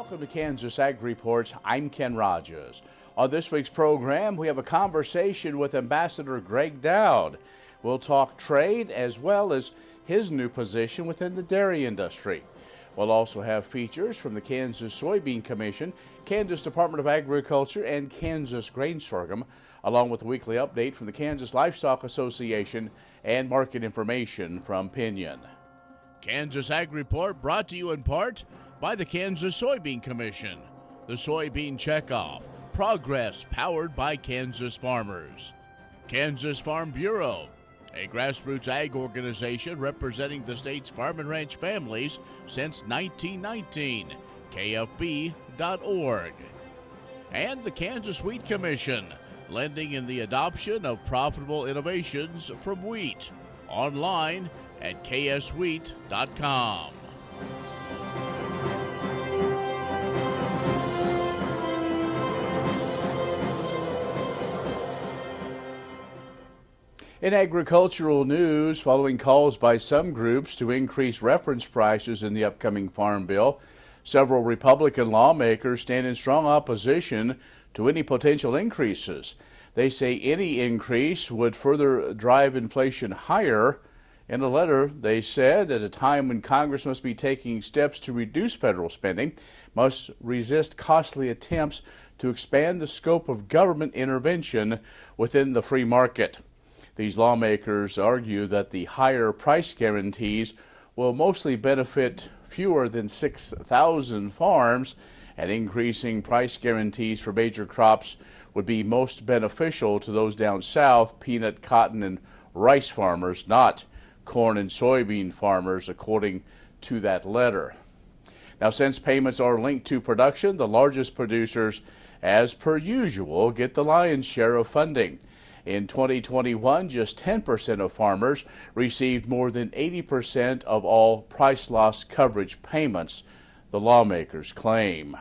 Welcome to Kansas Ag Report. I'm Ken Rogers. On this week's program, we have a conversation with Ambassador Gregg Dowd. We'll talk trade as well as his new position within the dairy industry. We'll also have features from the Kansas Soybean Commission, Kansas Department of Agriculture, and Kansas Grain Sorghum, along with a weekly update from the Kansas Livestock Association and market information from Pinion. Kansas Ag Report brought to you in part by the Kansas Soybean Commission, the Soybean Checkoff, progress powered by Kansas farmers. Kansas Farm Bureau, a grassroots ag organization representing the state's farm and ranch families since 1919, kfb.org. And the Kansas Wheat Commission, lending in the adoption of profitable innovations from wheat, online at kswheat.com. In agricultural news, following calls by some groups to increase reference prices in the upcoming Farm Bill, several Republican lawmakers stand in strong opposition to any potential increases. They say any increase would further drive inflation higher. In a letter, they said, at a time when Congress must be taking steps to reduce federal spending, must resist costly attempts to expand the scope of government intervention within the free market. These lawmakers argue that the higher price guarantees will mostly benefit fewer than 6,000 farms, and increasing price guarantees for major crops would be most beneficial to those down south, peanut, cotton, and rice farmers, not corn and soybean farmers, according to that letter. Now, since payments are linked to production, the largest producers, as per usual, get the lion's share of funding. In 2021, just 10% of farmers received more than 80% of all price loss coverage payments, the lawmakers claim.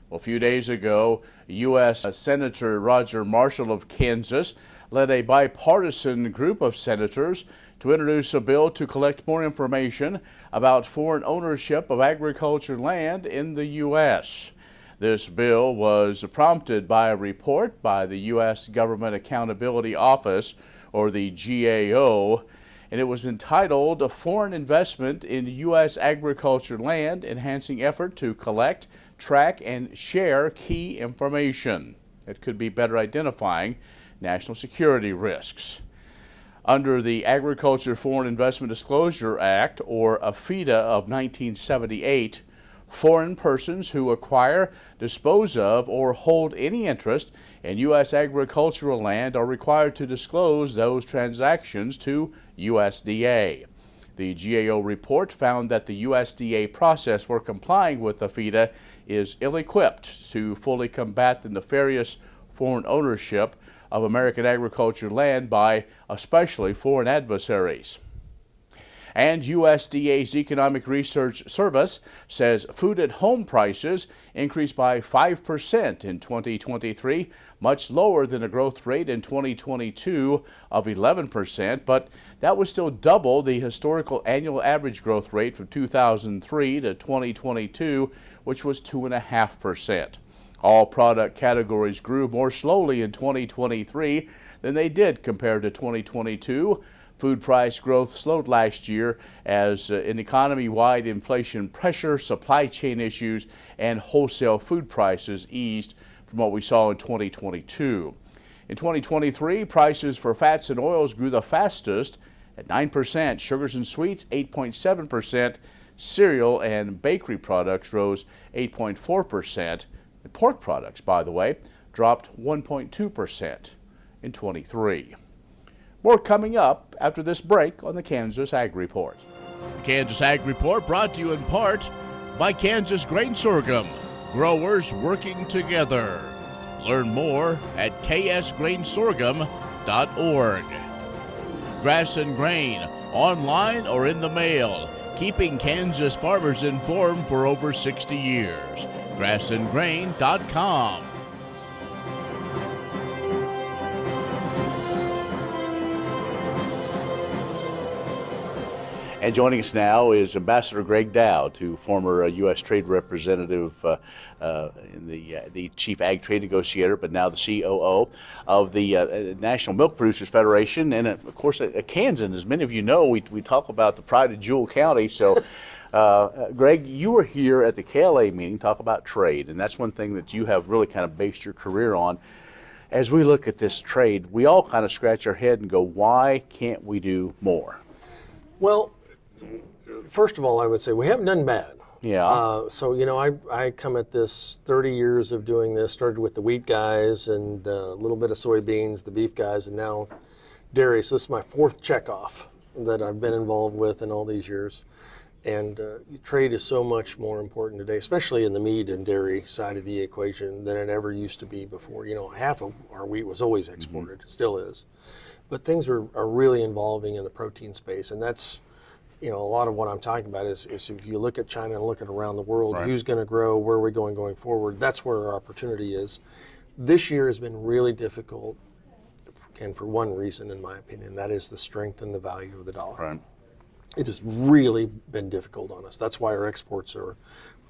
Well, a few days ago, U.S. Senator Roger Marshall of Kansas led a bipartisan group of senators to introduce a bill to collect more information about foreign ownership of agriculture land in the U.S. This bill was prompted by a report by the U.S. Government Accountability Office, or the GAO, and it was entitled Foreign Investment in U.S. Agriculture Land, Enhancing Effort to Collect, Track, and Share Key Information. It could be better identifying national security risks. Under the Agriculture Foreign Investment Disclosure Act, or AFIDA of 1978, foreign persons who acquire, dispose of, or hold any interest in U.S. agricultural land are required to disclose those transactions to USDA. The GAO report found that the USDA process for complying with AFIDA is ill-equipped to fully combat the nefarious foreign ownership of American agriculture land by especially foreign adversaries. And USDA's Economic Research Service says food-at-home prices increased by 5% in 2023, much lower than a growth rate in 2022 of 11%, but that was still double the historical annual average growth rate from 2003 to 2022, which was 2.5%. All product categories grew more slowly in 2023 than they did compared to 2022. Food price growth slowed last year as an economy-wide inflation pressure, supply chain issues, and wholesale food prices eased from what we saw in 2022. In 2023, prices for fats and oils grew the fastest at 9%, sugars and sweets 8.7%, cereal and bakery products rose 8.4%, and pork products, by the way, dropped 1.2% in 23. More coming up after this break on the Kansas Ag Report. The Kansas Ag Report brought to you in part by Kansas Grain Sorghum, growers working together. Learn more at ksgrainsorghum.org. Grass and Grain, online or in the mail, keeping Kansas farmers informed for over 60 years. grassandgrain.com. And joining us now is Ambassador Gregg Dowd, who former U.S. Trade Representative, the Chief Ag Trade Negotiator, but now the COO of the National Milk Producers Federation, and of course a Kansan. As many of you know, we talk about the pride of Jewell County. So, Greg, you were here at the KLA meeting, talk about trade, and that's one thing that you have really kind of based your career on. As we look at this trade, we all kind of scratch our head and go, why can't we do more? Well, first of all, I would say we haven't done bad. Yeah. So, you know, I come at this 30 years of doing this, started with the wheat guys and a little bit of soybeans, the beef guys, and now dairy. So this is my fourth checkoff that I've been involved with in all these years. And trade is so much more important today, especially in the meat and dairy side of the equation, than it ever used to be before. You know, half of our wheat was always exported, still is. But things are really evolving in the protein space, and that's, you know, a lot of what I'm talking about is if you look at China and look at around the world, right, who's going to grow, where are we going forward, that's where our opportunity is. This year has been really difficult, and for one reason, in my opinion, that is the strength and the value of the dollar. Right. It has really been difficult on us. That's why our exports are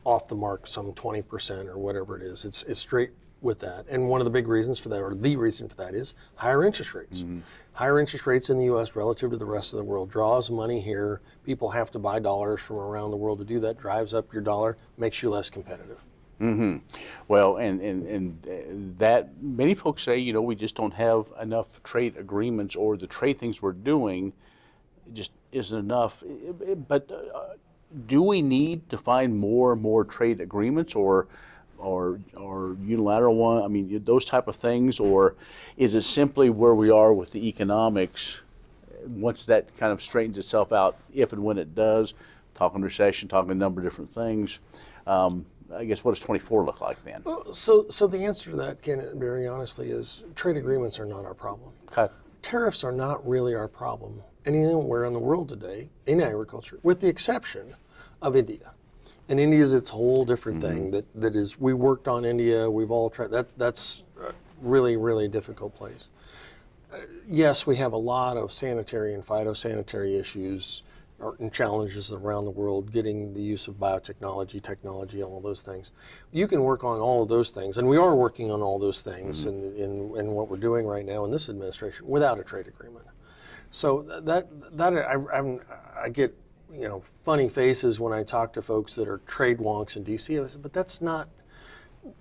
off the mark some 20% or whatever it is. It's straight with that. And one of the big reasons for that, or the reason for that, is higher interest rates. Mm-hmm. Higher interest rates in the U.S. relative to the rest of the world draws money here. People have to buy dollars from around the world to do that, drives up your dollar, makes you less competitive. Mm-hmm. Well, and that many folks say, you know, we just don't have enough trade agreements, or the trade things we're doing just isn't enough. But do we need to find more and more trade agreements, or unilateral one? I mean, those type of things, or is it simply where we are with the economics? Once that kind of straightens itself out, if and when it does, talking recession, talking a number of different things. I guess, what does 24 look like then? Well, so the answer to that, Ken, very honestly, is trade agreements are not our problem. Okay. Tariffs are not really our problem anywhere in the world today in agriculture, with the exception of India. And India is its whole different thing. That is, we worked on India. We've all tried. That's a really, really difficult place. Yes, we have a lot of sanitary and phytosanitary issues and challenges around the world, getting the use of biotechnology, technology, all of those things. You can work on all of those things, and we are working on all those things in what we're doing right now in this administration without a trade agreement. So I get, you know, funny faces when I talk to folks that are trade wonks in D.C. I said, but that's not,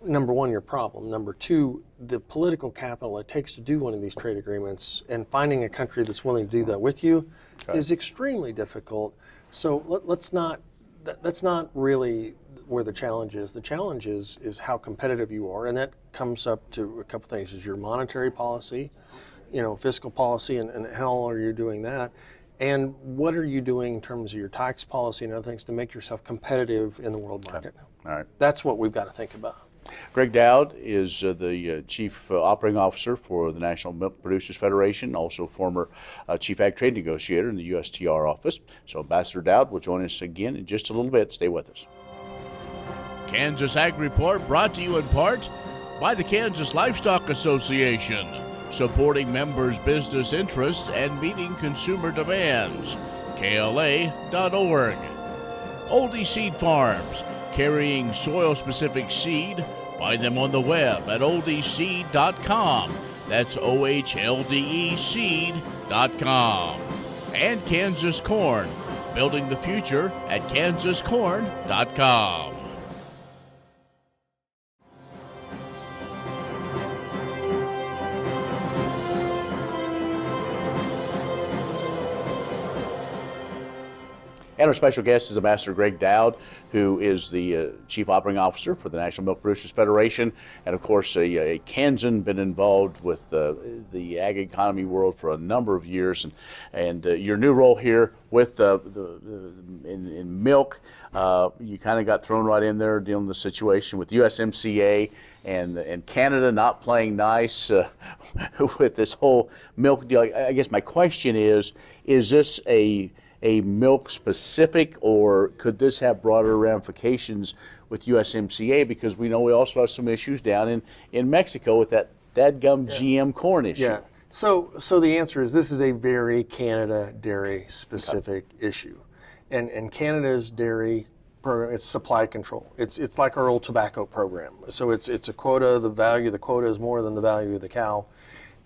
number one, your problem. Number two, the political capital it takes to do one of these trade agreements and finding a country that's willing to do that with you is extremely difficult. So let's not, that's not really where the challenge is. The challenge is how competitive you are, and that comes up to a couple things. Is your monetary policy, you know, fiscal policy, and how are you doing that? And what are you doing in terms of your tax policy and other things to make yourself competitive in the world market? All right. That's what we've got to think about. Gregg Dowd is the Chief Operating Officer for the National Milk Producers Federation, also former Chief Ag Trade Negotiator in the USTR office. So Ambassador Dowd will join us again in just a little bit. Stay with us. Kansas Ag Report brought to you in part by the Kansas Livestock Association, supporting members' business interests and meeting consumer demands. KLA.org. Oldie Seed Farms, carrying soil-specific seed. Find them on the web at oldieseed.com. That's OHLDE seed.com. And Kansas Corn, building the future at kansascorn.com. And our special guest is Ambassador Gregg Dowd, who is the Chief Operating Officer for the National Milk Producers Federation, and of course a Kansan, been involved with the ag economy world for a number of years, and your new role here with in milk, you kind of got thrown right in there dealing with the situation with USMCA and Canada not playing nice with this whole milk deal. I guess my question is this a milk specific, or could this have broader ramifications with USMCA? Because we know we also have some issues down in Mexico with that dadgum GM corn issue. Yeah. So the answer is this is a very Canada dairy specific issue. And Canada's dairy program, it's supply control. It's like our old tobacco program. So it's a quota. The value of the quota is more than the value of the cow.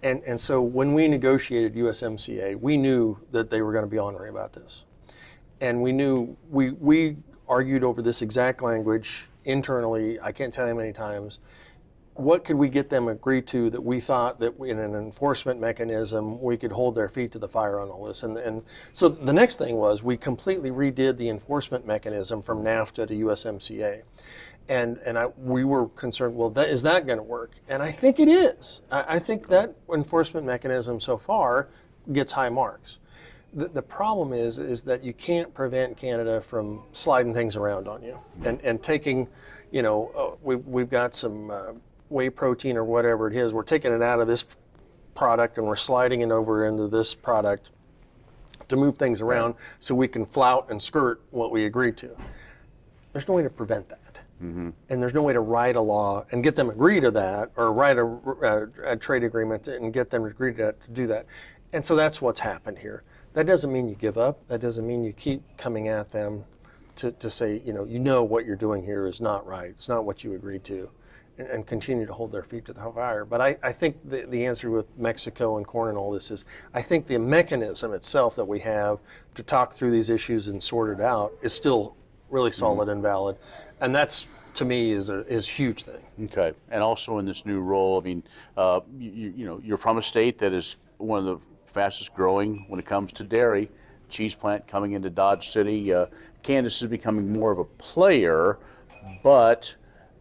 And so when we negotiated USMCA, we knew that they were going to be ornery about this. And we knew, we argued over this exact language internally, I can't tell you how many times. What could we get them agreed to that we thought that in an enforcement mechanism we could hold their feet to the fire on all this? And so the next thing was we completely redid the enforcement mechanism from NAFTA to USMCA. And we were concerned, well, is that going to work? And I think it is. I think that enforcement mechanism so far gets high marks. The problem is that you can't prevent Canada from sliding things around on you and taking, we've got some whey protein or whatever it is, we're taking it out of this product and we're sliding it over into this product to move things around so we can flout and skirt what we agreed to. There's no way to prevent that. Mm-hmm. And there's no way to write a law and get them agree to that, or write a trade agreement and get them to agree to do that. And so that's what's happened here. That doesn't mean you give up. That doesn't mean you keep coming at them to say, what you're doing here is not right. It's not what you agreed to, and continue to hold their feet to the fire. But I think the answer with Mexico and corn and all this is, I think the mechanism itself that we have to talk through these issues and sort it out is still really solid and valid. And that's, to me, is a huge thing. Okay. And also in this new role, I mean, you're from a state that is one of the fastest growing when it comes to dairy. Cheese plant coming into Dodge City. Kansas is becoming more of a player, but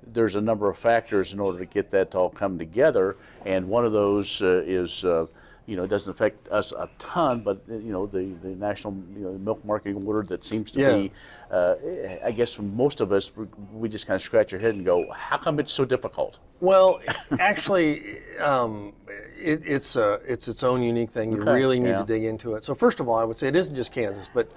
there's a number of factors in order to get that to all come together. And one of those is it doesn't affect us a ton, but the national milk marketing order that seems to be, I guess for most of us, we just kind of scratch our head and go, how come it's so difficult? Well, actually, it's its own unique thing. You really need to dig into it. So first of all, I would say it isn't just Kansas, but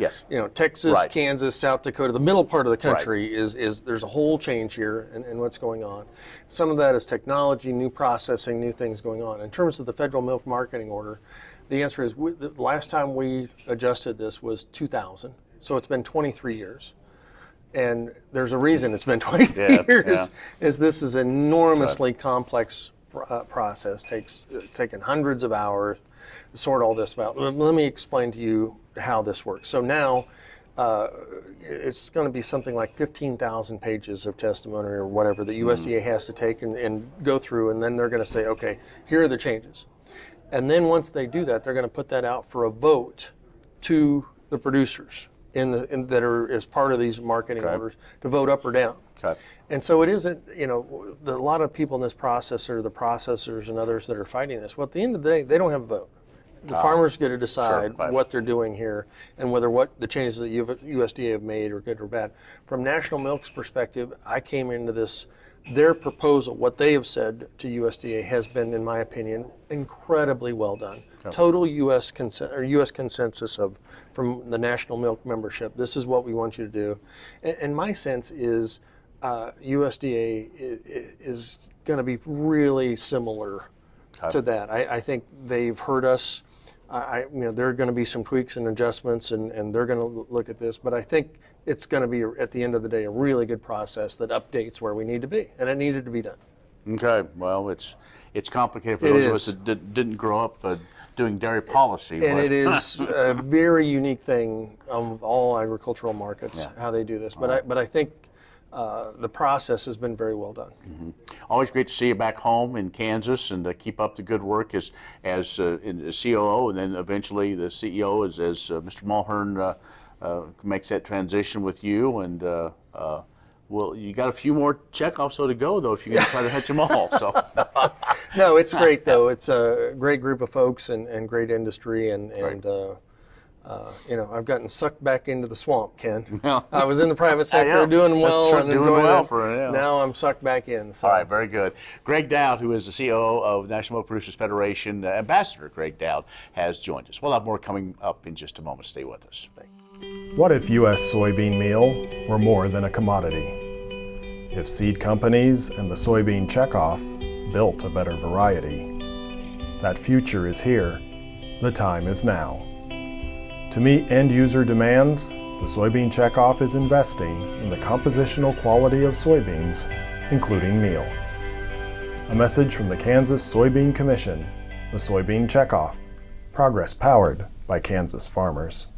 Texas, Kansas, South Dakota, the middle part of the country is there's a whole change here in what's going on. Some of that is technology, new processing, new things going on. In terms of the federal milk marketing order, the answer is the last time we adjusted this was 2000. So it's been 23 years. And there's a reason it's been 23 years, is this is an enormously complex process. It's taken hundreds of hours to sort all this out. Let me explain to you how this works. So now it's going to be something like 15,000 pages of testimony or whatever that USDA has to take and go through, and then they're going to say, okay, here are the changes. And then once they do that, they're going to put that out for a vote to the producers that are as part of these marketing orders to vote up or down. Okay. And so it isn't, a lot of people in this process are the processors and others that are fighting this. Well, at the end of the day, they don't have a vote. The farmers get to decide what they're doing here and whether what the changes that USDA have made are good or bad. From National Milk's perspective, I came into this, their proposal, what they have said to USDA has been, in my opinion, incredibly well done. Okay. Total U.S. consensus from the National Milk membership. This is what we want you to do. And my sense is USDA is going to be really similar to that. I think they've heard us. There are going to be some tweaks and adjustments, and they're going to look at this. But I think it's going to be, at the end of the day, a really good process that updates where we need to be, and it needed to be done. Okay. Well, it's complicated for those of us that didn't grow up doing dairy policy. And it is a very unique thing of all agricultural markets, how they do this. But I think the process has been very well done. Mm-hmm. Always great to see you back home in Kansas, and keep up the good work as COO, and then eventually the CEO as Mr. Mulhern makes that transition with you. And well, you got a few more checkoffs to go, though, if you're going to try to hit them all. So. No, it's great, though. It's a great group of folks and great industry, and I've gotten sucked back into the swamp, Ken. I was in the private sector doing well and enjoying it. Now I'm sucked back in. So. All right, very good. Gregg Dowd, who is the COO of National Milk Producers Federation, Ambassador Gregg Dowd, has joined us. We'll have more coming up in just a moment. Stay with us. Thanks. What if U.S. soybean meal were more than a commodity? If seed companies and the soybean checkoff built a better variety? That future is here. The time is now. To meet end-user demands, The Soybean Checkoff is investing in the compositional quality of soybeans, including meal. A message from the Kansas Soybean Commission, the Soybean Checkoff, progress powered by Kansas farmers.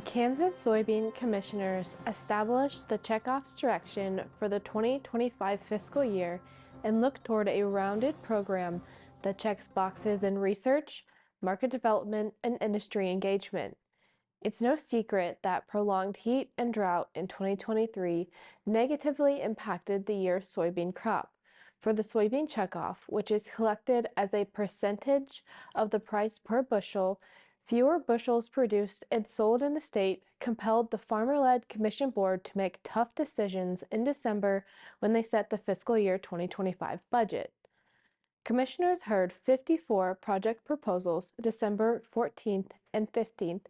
Kansas Soybean Commissioners established the checkoff's direction for the 2025 fiscal year and look toward a rounded program that checks boxes in research, market development, and industry engagement. It's no secret that prolonged heat and drought in 2023 negatively impacted the year's soybean crop. For the soybean checkoff, which is collected as a percentage of the price per bushel, fewer bushels produced and sold in the state compelled the farmer-led commission board to make tough decisions in December when they set the fiscal year 2025 budget. Commissioners heard 54 project proposals December 14th and 15th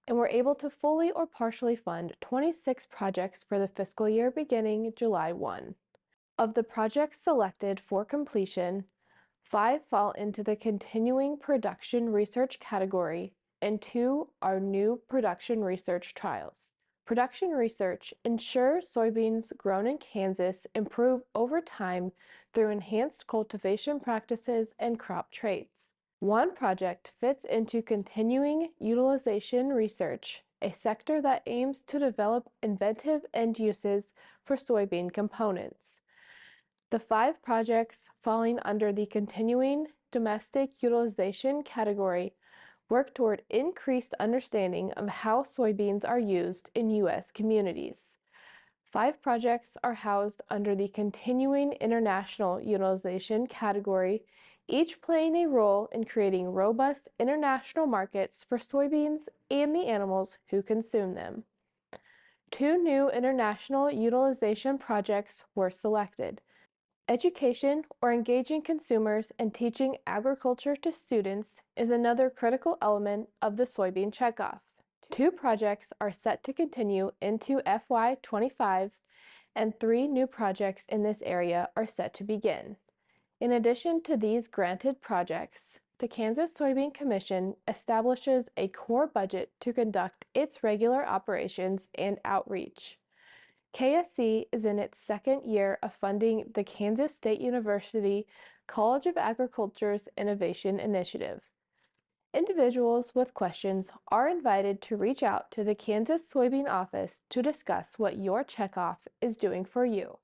and were able to fully or partially fund 26 projects for the fiscal year beginning July 1. Of the projects selected for completion, 5 fall into the continuing production research category and 2 are new production research trials. Production research ensures soybeans grown in Kansas improve over time through enhanced cultivation practices and crop traits. One project fits into continuing utilization research, a sector that aims to develop inventive end uses for soybean components. The 5 projects falling under the continuing domestic utilization category work toward increased understanding of how soybeans are used in U.S. communities. 5 projects are housed under the continuing international utilization category, each playing a role in creating robust international markets for soybeans and the animals who consume them. 2 new international utilization projects were selected. Education, or engaging consumers and teaching agriculture to students, is another critical element of the soybean checkoff. 2 projects are set to continue into FY25, and 3 new projects in this area are set to begin. In addition to these granted projects, the Kansas Soybean Commission establishes a core budget to conduct its regular operations and outreach. KSC is in its second year of funding the Kansas State University College of Agriculture's Innovation Initiative. Individuals with questions are invited to reach out to the Kansas Soybean Office to discuss what your checkoff is doing for you.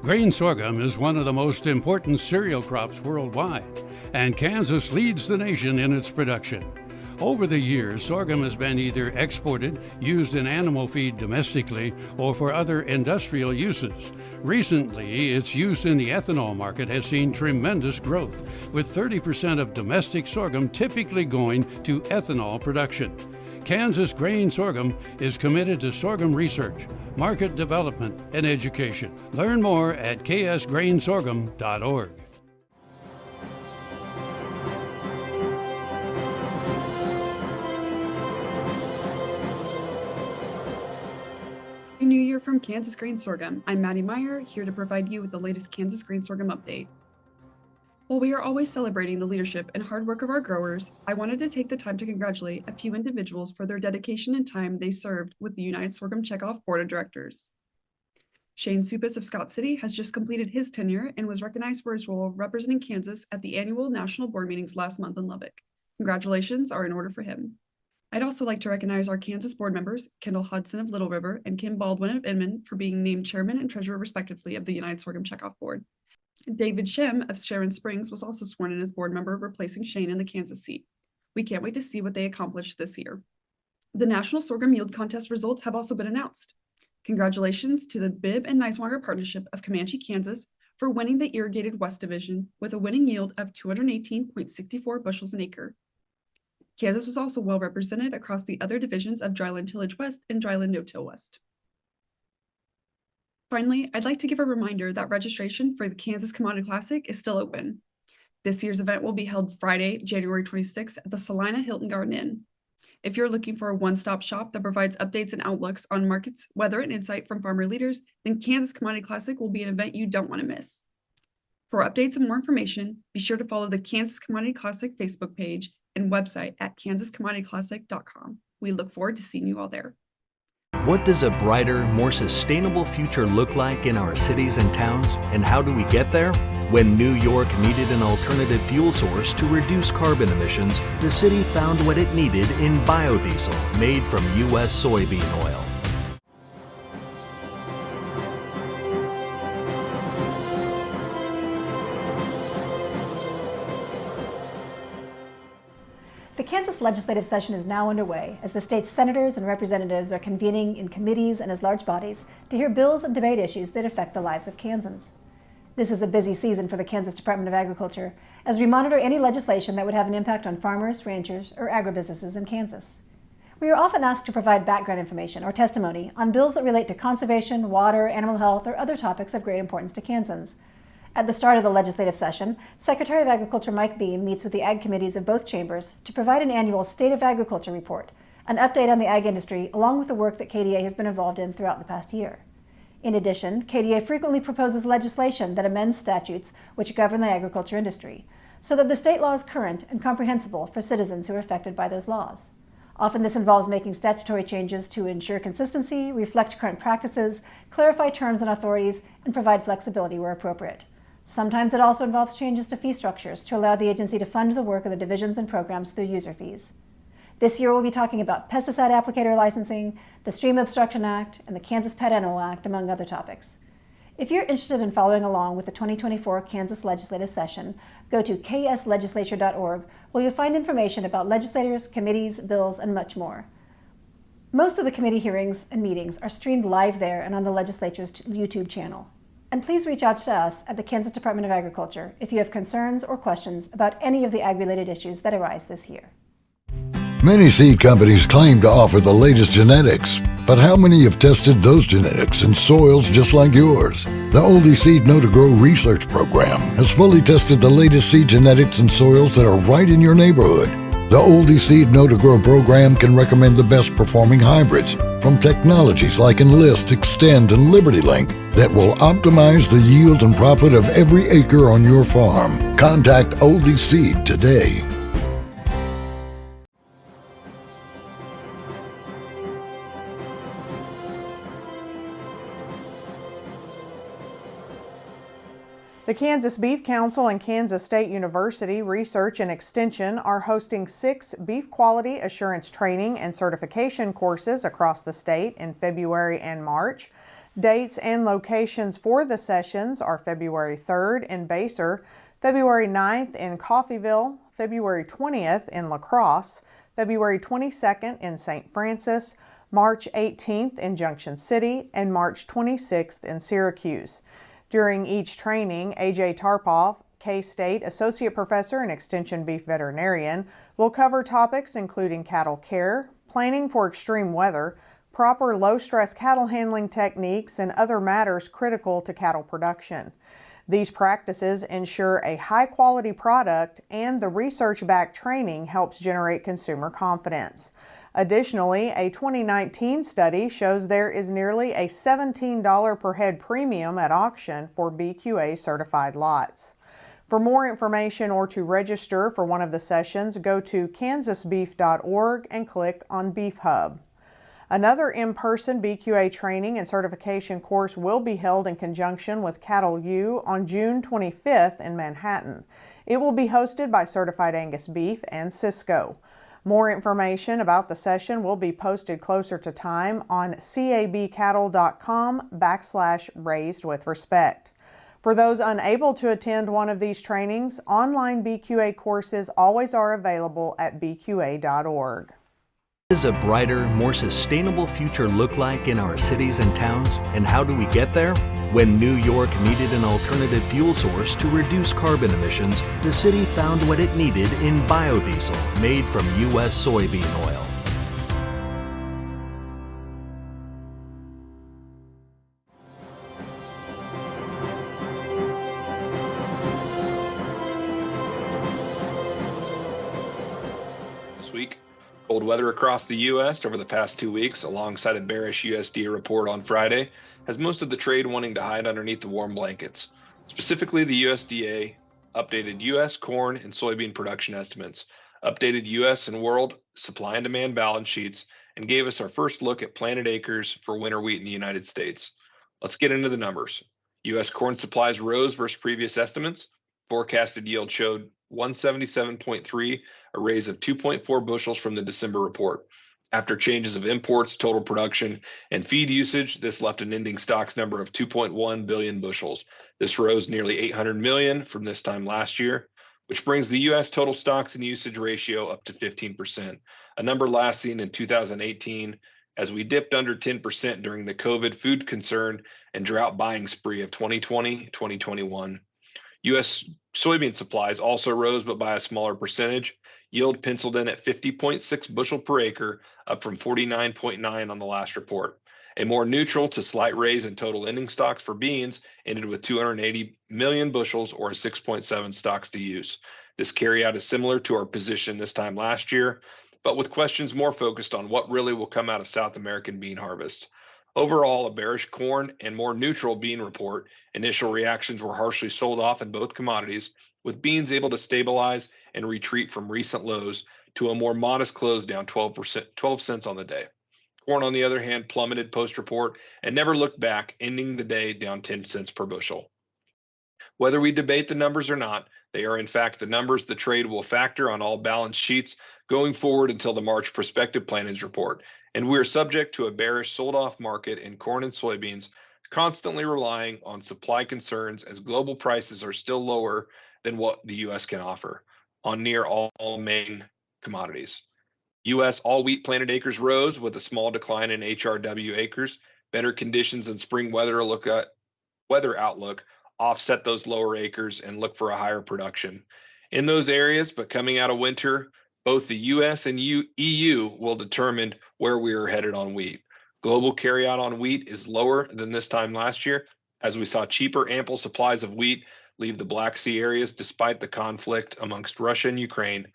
Grain sorghum is one of the most important cereal crops worldwide, and Kansas leads the nation in its production. Over the years, sorghum has been either exported, used in animal feed domestically, or for other industrial uses. Recently, its use in the ethanol market has seen tremendous growth, with 30% of domestic sorghum typically going to ethanol production. Kansas Grain Sorghum is committed to sorghum research, market development, and education. Learn more at ksgrainsorghum.org. New Year from Kansas Grain Sorghum. I'm Maddie Meyer, here to provide you with the latest Kansas Grain Sorghum update. While we are always celebrating the leadership and hard work of our growers, I wanted to take the time to congratulate a few individuals for their dedication and time they served with the United Sorghum Checkoff Board of Directors. Shane Supas of Scott City has just completed his tenure and was recognized for his role representing Kansas at the annual national board meetings last month in Lubbock. Congratulations are in order for him. I'd also like to recognize our Kansas board members, Kendall Hudson of Little River and Kim Baldwin of Inman, for being named chairman and treasurer respectively of the United Sorghum Checkoff Board. David Shem of Sharon Springs was also sworn in as board member, replacing Shane in the Kansas seat. We can't wait to see what they accomplish this year. The National Sorghum Yield Contest results have also been announced. Congratulations to the Bibb and Niswonger Partnership of Comanche, Kansas, for winning the Irrigated West Division with a winning yield of 218.64 bushels an acre. Kansas was also well represented across the other divisions of Dryland Tillage West and Dryland No-Till West. Finally, I'd like to give a reminder that registration for the Kansas Commodity Classic is still open. This year's event will be held Friday, January 26th at the Salina Hilton Garden Inn. If you're looking for a one-stop shop that provides updates and outlooks on markets, weather, and insight from farmer leaders, then Kansas Commodity Classic will be an event you don't want to miss. For updates and more information, be sure to follow the Kansas Commodity Classic Facebook page and website at kansascommodityclassic.com. We look forward to seeing you all there. What does a brighter, more sustainable future look like in our cities and towns, and how do we get there? When New York needed an alternative fuel source to reduce carbon emissions, the city found what it needed in biodiesel made from U.S. soybean oil. The Kansas legislative session is now underway as the state's senators and representatives are convening in committees and as large bodies to hear bills and debate issues that affect the lives of Kansans. This is a busy season for the Kansas Department of Agriculture as we monitor any legislation that would have an impact on farmers, ranchers, or agribusinesses in Kansas. We are often asked to provide background information or testimony on bills that relate to conservation, water, animal health, or other topics of great importance to Kansans. At the start of the legislative session, Secretary of Agriculture Mike Beam meets with the ag committees of both chambers to provide an annual State of Agriculture report, an update on the ag industry, along with the work that KDA has been involved in throughout the past year. In addition, KDA frequently proposes legislation that amends statutes which govern the agriculture industry, so that the state law is current and comprehensible for citizens who are affected by those laws. Often this involves making statutory changes to ensure consistency, reflect current practices, clarify terms and authorities, and provide flexibility where appropriate. Sometimes it also involves changes to fee structures to allow the agency to fund the work of the divisions and programs through user fees. This year we'll be talking about pesticide applicator licensing, the Stream Obstruction Act, and the Kansas Pet Animal Act, among other topics. If you're interested in following along with the 2024 Kansas legislative session, go to kslegislature.org where you'll find information about legislators, committees, bills, and much more. Most of the committee hearings and meetings are streamed live there and on the legislature's YouTube channel. And please reach out to us at the Kansas Department of Agriculture if you have concerns or questions about any of the ag-related issues that arise this year. Many seed companies claim to offer the latest genetics, but how many have tested those genetics in soils just like yours? The Oldie Seed Know to Grow research program has fully tested the latest seed genetics in soils that are right in your neighborhood. The Oldie Seed Know to Grow program can recommend the best performing hybrids from technologies like Enlist, Extend, and Liberty Link that will optimize the yield and profit of every acre on your farm. Contact Oldie Seed today. The Kansas Beef Council and Kansas State University Research and Extension are hosting 6 beef quality assurance training and certification courses across the state in February and March. Dates and locations for the sessions are February 3rd in Basehor, February 9th in Coffeyville, February 20th in La Crosse, February 22nd in St. Francis, March 18th in Junction City, and March 26th in Syracuse. During each training, A.J. Tarpoff, K-State Associate Professor and Extension Beef Veterinarian, will cover topics including cattle care, planning for extreme weather, proper low-stress cattle handling techniques, and other matters critical to cattle production. These practices ensure a high-quality product, and the research-backed training helps generate consumer confidence. Additionally, a 2019 study shows there is nearly a $17 per head premium at auction for BQA certified lots. For more information or to register for one of the sessions, go to kansasbeef.org and click on Beef Hub. Another in-person BQA training and certification course will be held in conjunction with Cattle U on June 25th in Manhattan. It will be hosted by Certified Angus Beef and Cisco. More information about the session will be posted closer to time on cabcattle.com/raised-with-respect. For those unable to attend one of these trainings, online BQA courses always are available at bqa.org. What does a brighter, more sustainable future look like in our cities and towns, and how do we get there? When New York needed an alternative fuel source to reduce carbon emissions, the city found what it needed in biodiesel made from U.S. soybean oil. This week, cold weather across the U.S. over the past 2 weeks, alongside a bearish USDA report on Friday, has most of the trade wanting to hide underneath the warm blankets. Specifically, the USDA updated U.S. corn and soybean production estimates, updated U.S. and world supply and demand balance sheets, and gave us our first look at planted acres for winter wheat in the United States. Let's get into the numbers. U.S. corn supplies rose versus previous estimates. Forecasted yield showed 177.3, a raise of 2.4 bushels from the December report. After changes of imports, total production, and feed usage, this left an ending stocks number of 2.1 billion bushels. This rose nearly 800 million from this time last year, which brings the U.S. total stocks and usage ratio up to 15%, a number last seen in 2018 as we dipped under 10% during the COVID food concern and drought buying spree of 2020-2021. U.S. soybean supplies also rose, but by a smaller percentage. Yield penciled in at 50.6 bushel per acre, up from 49.9 on the last report. A more neutral to slight raise in total ending stocks for beans ended with 280 million bushels, or a 6.7 stocks to use. This carryout is similar to our position this time last year, but with questions more focused on what really will come out of South American bean harvest. Overall, a bearish corn and more neutral bean report. Initial reactions were harshly sold off in both commodities, with beans able to stabilize and retreat from recent lows to a more modest close, down 12 cents on the day. Corn, on the other hand, plummeted post-report and never looked back, ending the day down 10 cents per bushel. Whether we debate the numbers or not, they are in fact the numbers the trade will factor on all balance sheets going forward until the March prospective plantings report, and we are subject to a bearish sold-off market in corn and soybeans, constantly relying on supply concerns as global prices are still lower than what the U.S. can offer on near all main commodities. U.S. all wheat planted acres rose with a small decline in HRW acres. Better conditions and spring weather outlook offset those lower acres and look for a higher production in those areas. But coming out of winter, both the U.S. and EU will determine where we are headed on wheat. Global carryout on wheat is lower than this time last year, as we saw cheaper, ample supplies of wheat leave the Black Sea areas despite the conflict amongst Russia and Ukraine.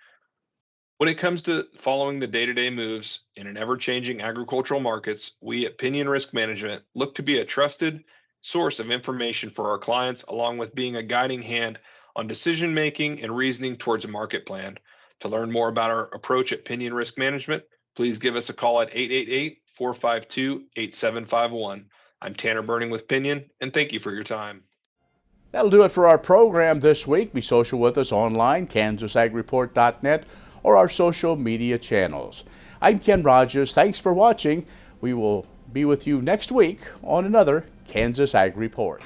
When it comes to following the day-to-day moves in an ever-changing agricultural markets, we at Pinion Risk Management look to be a trusted source of information for our clients, along with being a guiding hand on decision-making and reasoning towards a market plan. To learn more about our approach at Pinion Risk Management, please give us a call at 888-452-8751. I'm Tanner Burning with Pinion, and thank you for your time. That'll do it for our program this week. Be social with us online, kansasagreport.net, or our social media channels. I'm Ken Rogers. Thanks for watching. We will be with you next week on another Kansas Ag Report.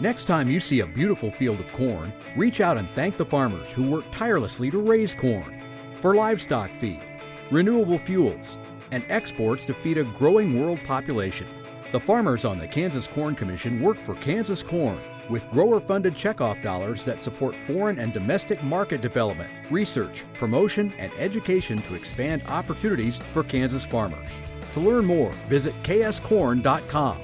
Next time you see a beautiful field of corn, reach out and thank the farmers who work tirelessly to raise corn for livestock feed, renewable fuels, and exports to feed a growing world population. The farmers on the Kansas Corn Commission work for Kansas corn with grower-funded checkoff dollars that support foreign and domestic market development, research, promotion, and education to expand opportunities for Kansas farmers. To learn more, visit kscorn.com.